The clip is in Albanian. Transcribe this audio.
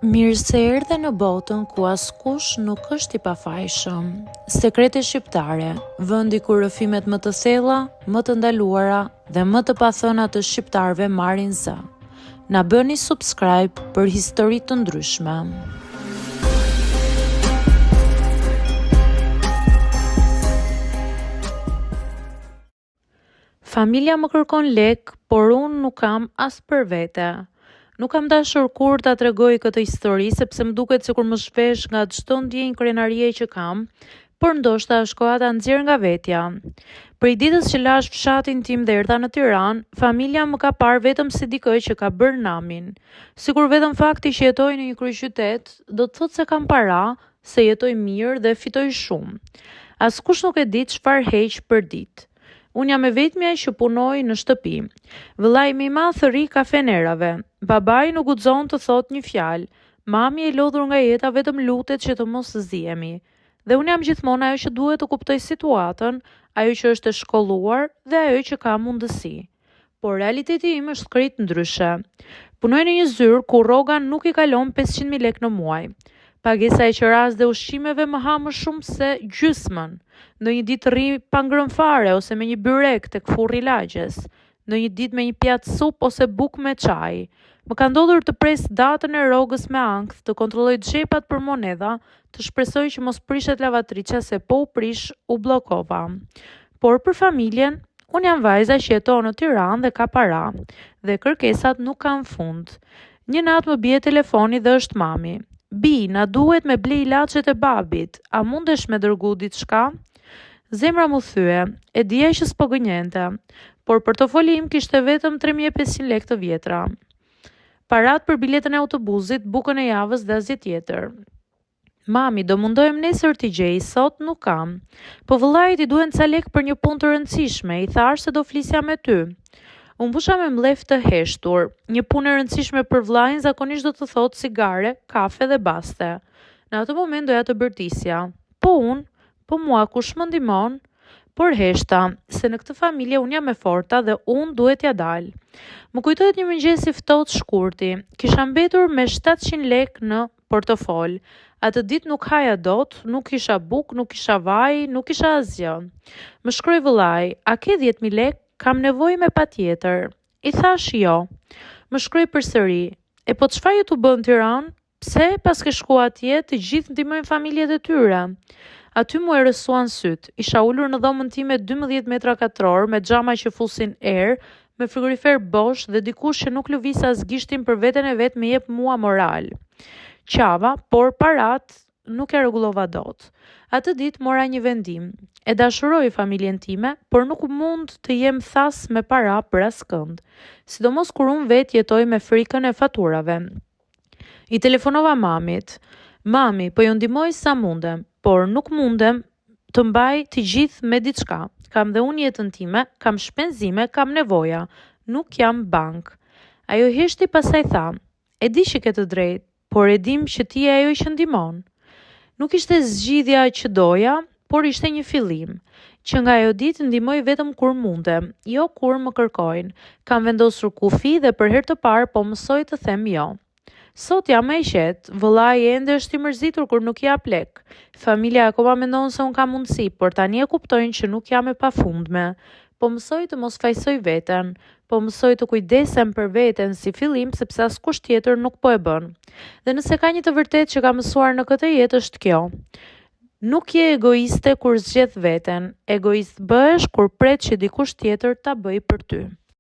Mirë se erdhe në botën ku askush nuk është i pafajshëm. Sekrete shqiptare, vendi ku rrëfimet më të thella, më të ndaluara dhe më të pathëna të shqiptarëve marrin zë. Na bëni subscribe për histori të ndryshme. Familja më kërkon lek, por unë nuk kam as për vete. Nuk kam dashur kur ta tregoj këtë histori, sepse më duket sikur më shpesh nga çdo ndjenjë krenarie që kam, por ndoshta është koha ta nxjerr nga vetja. Prej ditës që lash fshatin tim dhe erdha në Tiranë, familja më ka parë vetëm si dikë që ka bërë namin. Sikur vetëm fakti që jetoj në një kryeqytet do të thotë se kam para, se jetoj mirë dhe fitoj shumë. Askush nuk e di çfarë heq për ditë. Unë jam e vetmja që punoj në shtëpi. Vëllai më i madh rri kafenerave. Babai nuk guxon të thotë një fjalë. Mami e lodhur nga jeta vetëm lutet që të mos zihemi. Dhe unë jam gjithmonë ajo që duhet të kuptoj situatën, ajo që është e shkolluar dhe ajo që ka mundësi. Por realiteti im është krejt ndryshe. Punoj në një zyrë ku rroga nuk i kalon 500.000 lekë në muaj. Pagesa e qeras dhe ushqimeve më ha më shumë se gjysmën. Në një ditë rri pa ngrënë fare ose me një byrek tek furri i lagjes. Në një ditë me një pjatë supë ose bukë me çaj. Më ka ndodhur të pres datën e rrogës me ankth, të kontrolloj xhepat për monedha, të shpresoj që mos prishet lavatriçja se po u prish u bllokova. Por për familjen, unë jam vajza që jeton në Tiranë dhe ka para, dhe kërkesat nuk kanë fund. Një natë më bie telefoni dhe është mami. Bi, na duhet me ble ilaçet e babit, a mundesh me dërgu diçka? Zemra mu thye, e dija që s'po gënjente, por portofoli im kishte vetëm 3.500 lekë të vjetra. Parat për biletën e autobusit, bukën e javës dhe asgjë tjetër. Mami, do mundohem nesër t'i gjej, sot nuk kam. Po vëllait i duhen ca lekë për një punë të rëndësishme, i thash se do flisja me ty. Unë pusha me mlef të heshtur. Një punë e rëndësishme për vllajin zakonisht do të thotë cigare, kafe dhe baste. Në atë moment doja të bërtisja. Po unë, po mua kush më ndihmon? Por heshta, se në këtë familje unë jam e forta dhe unë duhet ja dal. Më kujtohet një mëngjes i ftohtë shkurti. Kisha mbetur me 700 lekë në portofol. Atë ditë nuk haja dot, nuk kisha bukë, nuk kisha vaj, nuk kisha asgjë. Më shkroi vëllai, a ke 10.000 lekë? Kam nevojë me patjetër. I thash jo. Më shkroi përsëri. E po çfarë ju të bën në Tiranë? Pse pas ke shku atje të gjithë ndihmojnë familjet e tyre? Aty mu e rësuan syt. Isha ulur në dhomën time 12 metra katror me xhama që fusin erë, me frigorifer bosh dhe dikush që nuk lëviz as gishtin për veten e vet me jep mua moral. Qava, por parat nuk e rregullova dot. Atë ditë mora një vendim. E dashuroj familjen time, por nuk mund të jem thas me para për askënd. Sidomos kur unë vet jetoj me frikën e faturave. I telefonova mamit. Mami, po ju ndihmoj sa mundem, por nuk mundem të mbaj të gjithë me diçka. Kam dhe unë jetën time, kam shpenzime, kam nevoja. Nuk jam bank. Ajo heshti pasaj tha, e di që ke të drejtë, por e dim që ti e ajo që ndihmon. Nuk ishte zgjidhja që doja, por ishte një fillim. Që nga ajo ditë ndihmoj vetëm kur mundem, jo kur më kërkojnë. Kam vendosur kufi dhe për herë të parë po mësoj të them jo. Sot jam e qetë, vëllai ende është i mërzitur kur nuk jap lek. Familja akoma mendon se un kam mundësi, por tani e kuptojnë që nuk jam e pafundme. Po mësoj të mos fajsoj veten, po mësoj të kujdesem për veten si fillim sepse askush tjetër nuk po e bën. Dhe nëse ka një të vërtetë që kam mësuar në këtë jetë është kjo. Nuk je egoiste kur zgjedh veten, egoist bëhesh kur pret që dikush tjetër ta bëjë për ty.